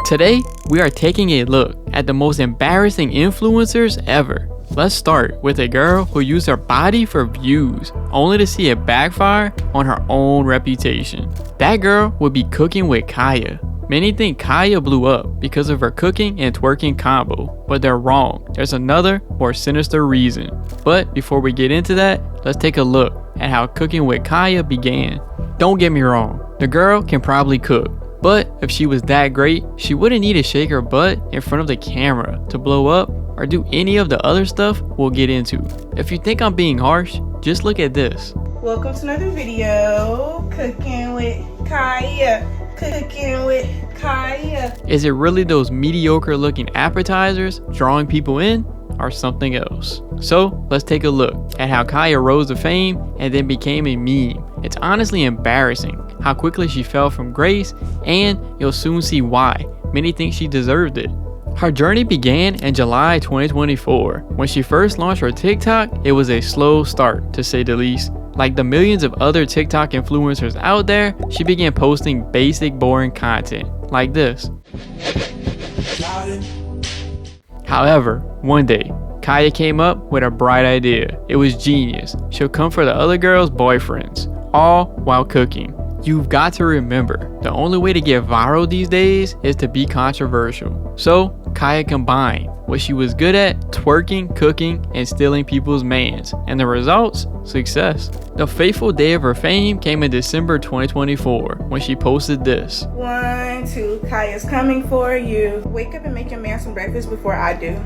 Today, we are taking a look at the most embarrassing influencers ever. Let's start with a girl who used her body for views, only to see it backfire on her own reputation. That girl would be Cooking with Kaya. Many think Kaya blew up because of her cooking and twerking combo, but they're wrong. There's another, more sinister reason. But before we get into that, let's take a look at how Cooking with Kaya began. Don't get me wrong, the girl can probably cook. But if she was that great, she wouldn't need to shake her butt in front of the camera to blow up or do any of the other stuff we'll get into. If you think I'm being harsh, just look at this. Welcome to another video, Cooking with Kaya. Cooking with Kaya. Is it really those mediocre looking appetizers drawing people in, or something else? So let's take a look at how Kaya rose to fame and then became a meme. It's honestly embarrassing how quickly she fell from grace, and you'll soon see why many think she deserved it. Her journey began in July 2024. When she first launched her TikTok, it was a slow start, to say the least. Like the millions of other TikTok influencers out there, she began posting basic, boring content like this. However, one day, Kaya came up with a bright idea. It was genius. She'll come for the other girls' boyfriends, all while cooking. You've got to remember, the only way to get viral these days is to be controversial. So, Kaya combined what she was good at, twerking, cooking, and stealing people's mans. And the results? Success. The fateful day of her fame came in December 2024 when she posted this. 1, 2, Kaya's coming for you. Wake up and make your man some breakfast before I do.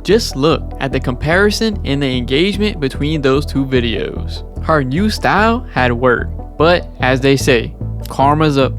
Just look at the comparison and the engagement between those two videos. Her new style had worked, but as they say, karma's up.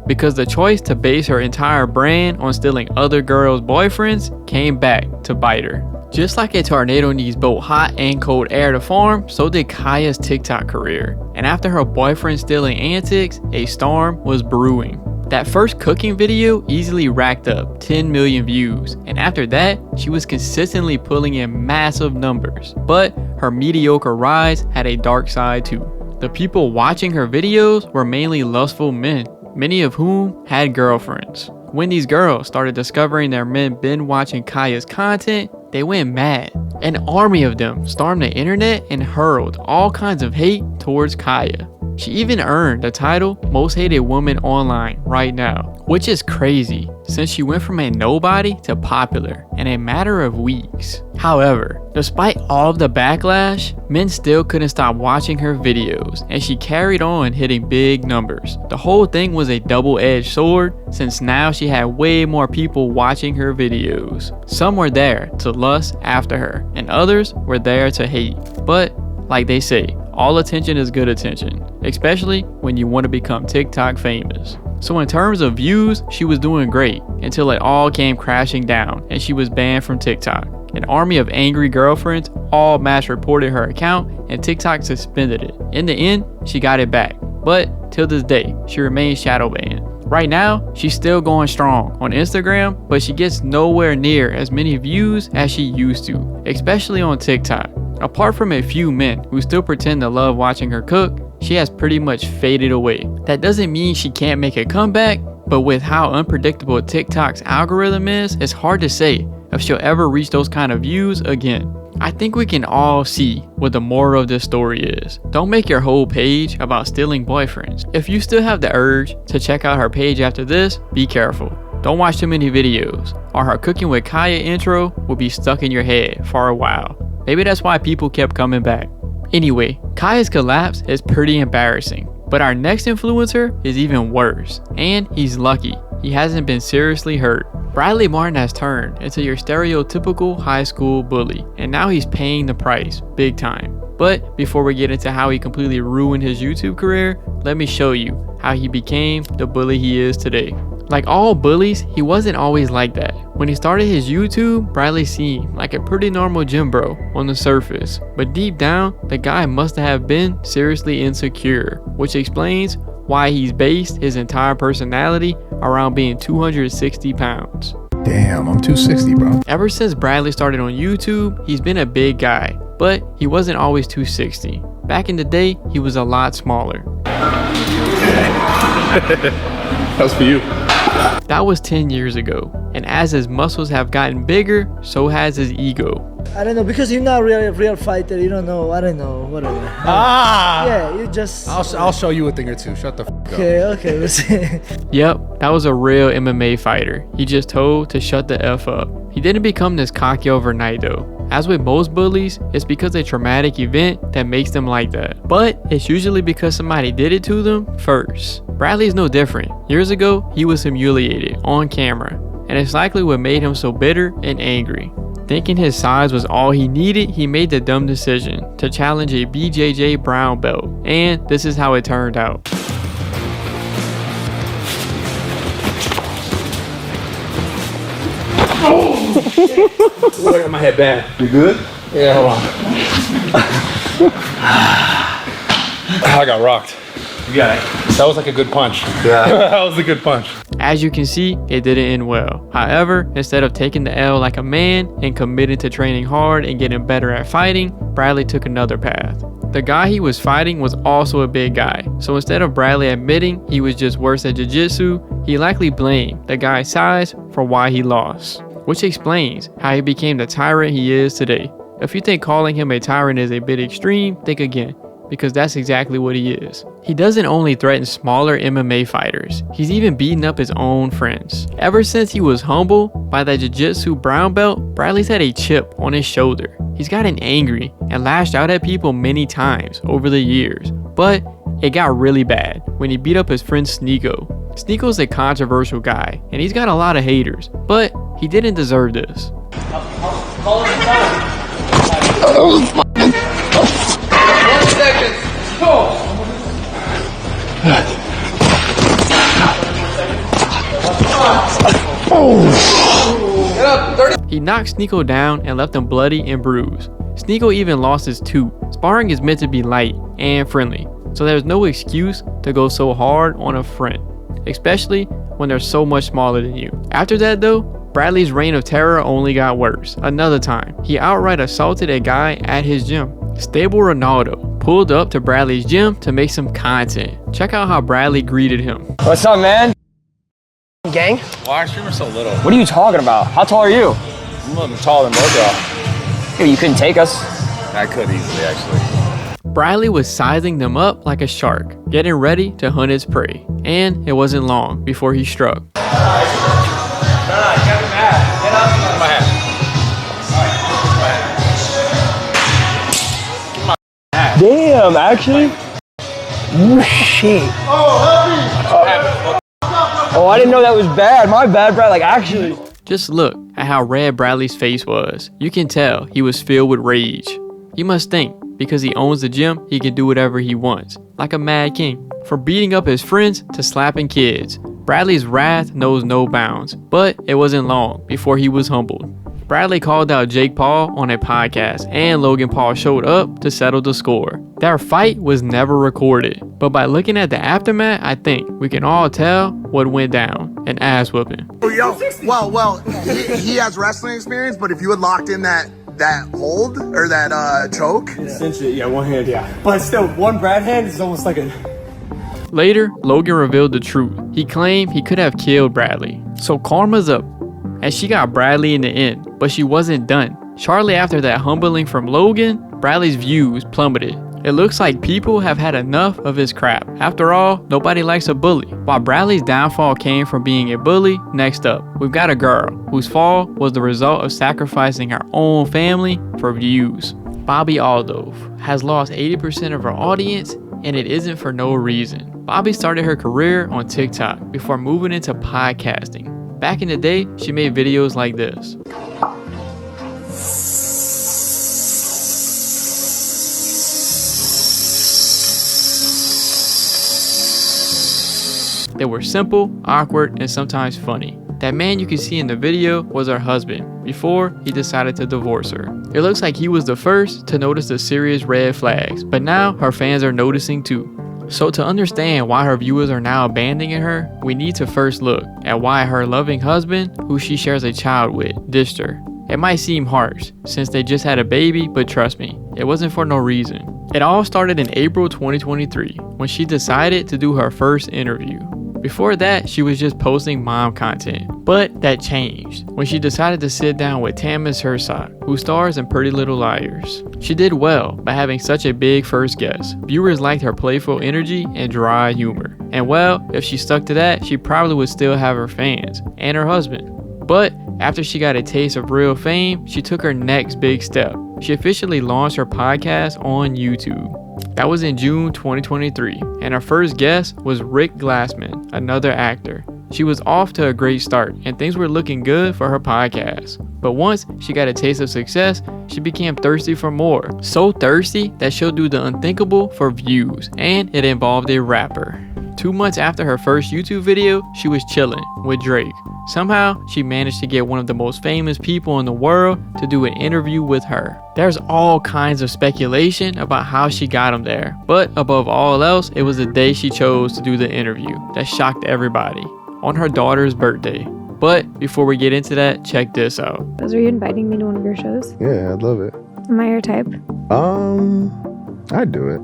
Because the choice to base her entire brand on stealing other girls' boyfriends came back to bite her. Just like a tornado needs both hot and cold air to form, so did Kaya's TikTok career. And after her boyfriend stealing antics, a storm was brewing. That first cooking video easily racked up 10 million views, and after that, she was consistently pulling in massive numbers. But her mediocre rise had a dark side too. The people watching her videos were mainly lustful men, many of whom had girlfriends. When these girls started discovering their men been watching Kaya's content, they went mad. An army of them stormed the internet and hurled all kinds of hate towards Kaya. She even earned the title Most Hated Woman Online right now, which is crazy since she went from a nobody to popular in a matter of weeks. However, despite all of the backlash, men still couldn't stop watching her videos, and she carried on hitting big numbers. The whole thing was a double-edged sword, since now she had way more people watching her videos. Some were there to lust after her, and others were there to hate. But like they say, all attention is good attention, especially when you want to become TikTok famous. So in terms of views, she was doing great until it all came crashing down and she was banned from TikTok. An army of angry girlfriends all mass reported her account and TikTok suspended it. In the end, she got it back, but till this day, she remains shadow banned. Right now, she's still going strong on Instagram, but she gets nowhere near as many views as she used to, especially on TikTok. Apart from a few men who still pretend to love watching her cook, she has pretty much faded away. That doesn't mean she can't make a comeback, but with how unpredictable TikTok's algorithm is, it's hard to say if she'll ever reach those kind of views again. I think we can all see what the moral of this story is. Don't make your whole page about stealing boyfriends. If you still have the urge to check out her page after this, be careful. Don't watch too many videos, or her Cooking with Kaya intro will be stuck in your head for a while. Maybe that's why people kept coming back. Anyway, Kaya's collapse is pretty embarrassing, but our next influencer is even worse, and he's lucky he hasn't been seriously hurt. Bradley Martin has turned into your stereotypical high school bully, and now he's paying the price big time. But before we get into how he completely ruined his YouTube career, let me show you how he became the bully he is today. Like all bullies, he wasn't always like that. When he started his YouTube, Bradley seemed like a pretty normal gym bro on the surface, but deep down, the guy must have been seriously insecure, which explains why he's based his entire personality around being 260 pounds. Damn, I'm 260, bro. Ever since Bradley started on YouTube, he's been a big guy, but he wasn't always 260. Back in the day, he was a lot smaller. That's for you. That was 10 years ago, and as his muscles have gotten bigger, so has his ego. I don't know, because you're not really a real fighter. You don't know. I don't know. Whatever. Yeah, you just. I'll show you a thing or two. Shut the f up. Okay, let's see. Yep, that was a real MMA fighter. He just told to shut the F up. He didn't become this cocky overnight though. As with most bullies, it's because of a traumatic event that makes them like that. But it's usually because somebody did it to them first. Bradley's no different. Years ago, he was humiliated on camera, and it's likely what made him so bitter and angry. Thinking his size was all he needed, he made the dumb decision to challenge a BJJ brown belt, and this is how it turned out. Look, I got my head bad. You good? Yeah, hold on. I got rocked. You got it. That was like a good punch. Yeah. That was a good punch. As you can see, it didn't end well. However, instead of taking the L like a man and committing to training hard and getting better at fighting, Bradley took another path. The guy he was fighting was also a big guy, so instead of Bradley admitting he was just worse at jiu-jitsu, he likely blamed the guy's size for why he lost, which explains how he became the tyrant he is today. If you think calling him a tyrant is a bit extreme, think again, because that's exactly what he is. He doesn't only threaten smaller MMA fighters, he's even beating up his own friends. Ever since he was humbled by that jiu-jitsu brown belt, Bradley's had a chip on his shoulder. He's gotten angry and lashed out at people many times over the years, but it got really bad when he beat up his friend Sneeko. Sneeko's a controversial guy, and he's got a lot of haters, but he didn't deserve this. He knocked Sneeko down and left him bloody and bruised. Sneeko even lost his tooth. Sparring is meant to be light and friendly, so there's no excuse to go so hard on a friend, especially when they're so much smaller than you. After that though, Bradley's reign of terror only got worse. Another time, he outright assaulted a guy at his gym. Stable Ronaldo pulled up to Bradley's gym to make some content. Check out how Bradley greeted him. What's up, man? Gang? Why are streamers so little? What are you talking about? How tall are you? I'm a little taller than both y'all. Dude, you couldn't take us. I could easily, actually. Bradley was sizing them up like a shark, getting ready to hunt its prey. And it wasn't long before he struck. Damn, actually? Oh, shit. Oh, I didn't know that was bad. My bad, Brad. Like, actually. Just look at how red Bradley's face was. You can tell he was filled with rage. He must think, because he owns the gym, he can do whatever he wants, like a mad king. From beating up his friends to slapping kids, Bradley's wrath knows no bounds, but it wasn't long before he was humbled. Bradley called out Jake Paul on a podcast, and Logan Paul showed up to settle the score. Their fight was never recorded, but by looking at the aftermath, I think we can all tell what went down. An ass whooping. Well, he has wrestling experience, but if you had locked in that hold or that choke, Essentially, yeah, one hand, yeah. But still, one Brad hand is almost like a... Later, Logan revealed the truth. He claimed he could have killed Bradley. So karma's up, and she got Bradley in the end, but she wasn't done. Shortly after that humbling from Logan, Bradley's views plummeted. It looks like people have had enough of his crap. After all, nobody likes a bully. While Bradley's downfall came from being a bully, next up, we've got a girl whose fall was the result of sacrificing her own family for views. Bobbi althof has lost 80% of her audience, and it isn't for no reason. Bobbi started her career on TikTok before moving into podcasting. Back in the day, she made videos like this. They were simple, awkward, and sometimes funny. That man you can see in the video was her husband before he decided to divorce her. It looks like he was the first to notice the serious red flags, but now her fans are noticing too. So to understand why her viewers are now abandoning her, we need to first look at why her loving husband, who she shares a child with, ditched her. It might seem harsh since they just had a baby, but trust me, it wasn't for no reason. It all started in April 2023 when she decided to do her first interview. Before that, she was just posting mom content, but that changed when she decided to sit down with Tamis Herzog, who stars in Pretty Little Liars. She did well by having such a big first guest. Viewers liked her playful energy and dry humor. And well, if she stuck to that, she probably would still have her fans and her husband. But after she got a taste of real fame, she took her next big step. She officially launched her podcast on YouTube. That was in June 2023, and her first guest was Rick Glassman, another actor. She was off to a great start, and things were looking good for her podcast. But once she got a taste of success, she became thirsty for more. So thirsty that she'll do the unthinkable for views, and it involved a rapper. 2 months after her first YouTube video, she was chilling with Drake. Somehow, she managed to get one of the most famous people in the world to do an interview with her. There's all kinds of speculation about how she got him there, but above all else, it was the day she chose to do the interview that shocked everybody, on her daughter's birthday. But before we get into that, check this out. Are you inviting me to one of your shows? Yeah, I'd love it. Am I your type? I'd do it.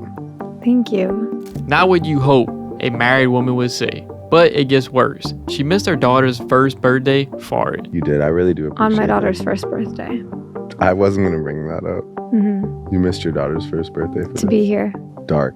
Thank you. Not what you hope a married woman would say, but it gets worse. She missed her daughter's first birthday for it. You did. I really do appreciate On my daughter's that. first birthday. I wasn't going to bring that up. Mm-hmm. You missed your daughter's first birthday for To be here. Dark.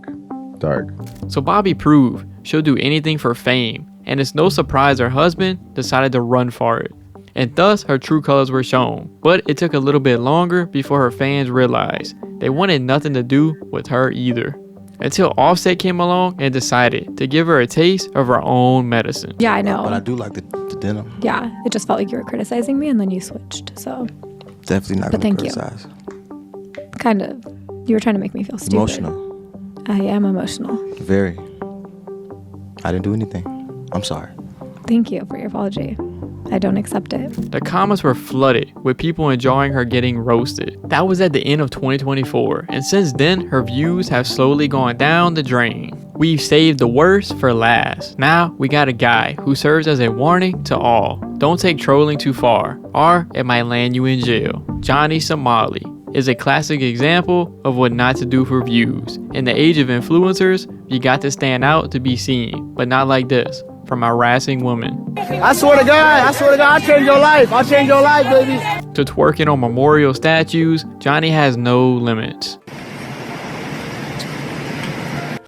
So Bobbi proved she'll do anything for fame, and it's no surprise her husband decided to run for it. And thus her true colors were shown. But it took a little bit longer before her fans realized they wanted nothing to do with her either. Until Offset came along and decided to give her a taste of her own medicine. Yeah, I know. But I do like the denim. Yeah, it just felt like you were criticizing me and then you switched, so. Definitely not But going thank to criticize. Kind of. You were trying to make me feel stupid. Emotional. I am emotional. Very. I didn't do anything. I'm sorry. Thank you for your apology. I don't accept it. The comments were flooded with people enjoying her getting roasted. That was at the end of 2024, and since then, her views have slowly gone down the drain. We've saved the worst for last. Now, we got a guy who serves as a warning to all. Don't take trolling too far, or it might land you in jail. Johnny Somali is a classic example of what not to do for views. In the age of influencers, you got to stand out to be seen, but not like this, from a harassing woman. I swear to God, I'll change your life. I'll change your life, baby. To twerking on memorial statues, Johnny has no limits.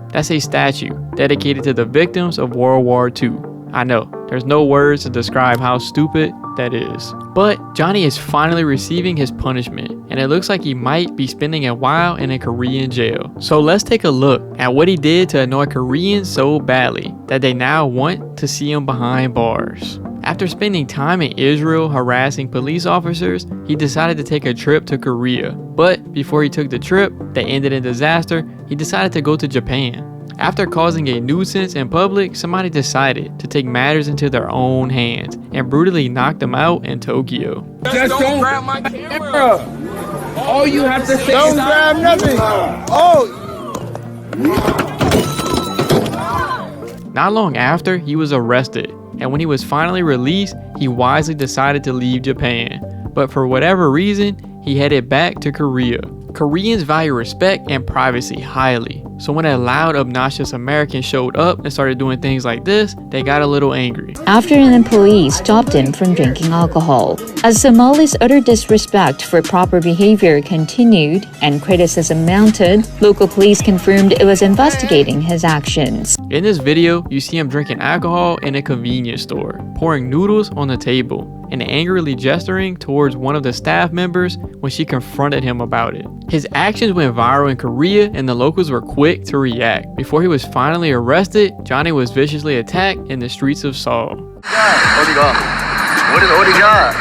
That's a statue dedicated to the victims of World War II. I know, there's no words to describe how stupid that is. But Johnny is finally receiving his punishment, and it looks like he might be spending a while in a Korean jail. So let's take a look at what he did to annoy Koreans so badly that they now want to see him behind bars. After spending time in Israel harassing police officers, he decided to take a trip to Korea. But before he took the trip that ended in disaster, he decided to go to Japan. After causing a nuisance in public, somebody decided to take matters into their own hands and brutally knock them out in Tokyo. Just don't grab my camera. All you have to say Don't grab nothing. Oh. Not long after, he was arrested, and when he was finally released, he wisely decided to leave Japan. But for whatever reason, he headed back to Korea. Koreans value respect and privacy highly, so when a loud, obnoxious American showed up and started doing things like this, they got a little angry. After an employee stopped him from drinking alcohol. As Somali's utter disrespect for proper behavior continued and criticism mounted, local police confirmed it was investigating his actions. In this video, you see him drinking alcohol in a convenience store, pouring noodles on the table, and angrily gesturing towards one of the staff members when she confronted him about it. His actions went viral in Korea, and the locals were quick to react. Before he was finally arrested, Johnny was viciously attacked in the streets of Seoul. 어디가? 어디가?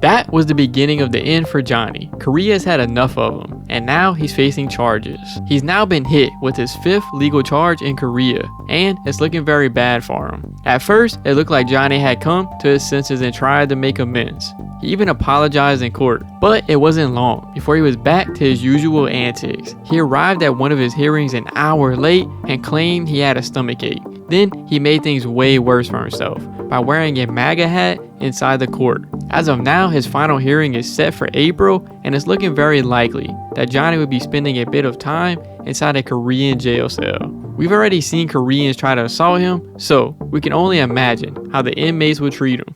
That was the beginning of the end for Johnny. Korea has had enough of him, and now he's facing charges. He's now been hit with his 5th legal charge in Korea, and it's looking very bad for him. At first, it looked like Johnny had come to his senses and tried to make amends. He even apologized in court, but it wasn't long before he was back to his usual antics. He arrived at one of his hearings an hour late and claimed he had a stomachache. Then he made things way worse for himself by wearing a MAGA hat inside the court. As of now, his final hearing is set for April, and it's looking very likely that Johnny would be spending a bit of time inside a Korean jail cell. We've already seen Koreans try to assault him, so we can only imagine how the inmates would treat him.